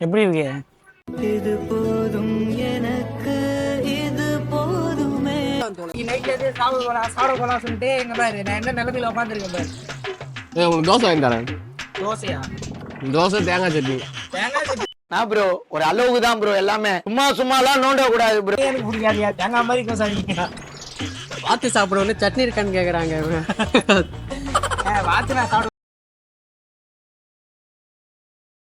எப்படி இருக்கு? இது போதும் எனக்கு, இது போதுமே. நைட்ல சாப்பிட போலாம் சொல்லிட்டு எங்க பாரு நான் என்ன நிலைமையில உட்காந்துருக்கேன் பாரு. உங்களுக்கு தோசை வாங்கி தரேன். தோசையா? தோசை தேங்காய் சட்னி. தேங்காய் சட்னி நான் ப்ரோ ஒரு அளவுக்கு தான் ப்ரோ, எல்லாமே சும்மாலாம் நோண்ட கூடாது ப்ரோ. எனக்கு பிடிக்காதியா? தேங்காய் மாதிரி இருக்கும் சார். பார்த்து சாப்பிட வந்து சட்னி இருக்கான்னு கேட்குறாங்க. வாத்து நான் சாப்பிட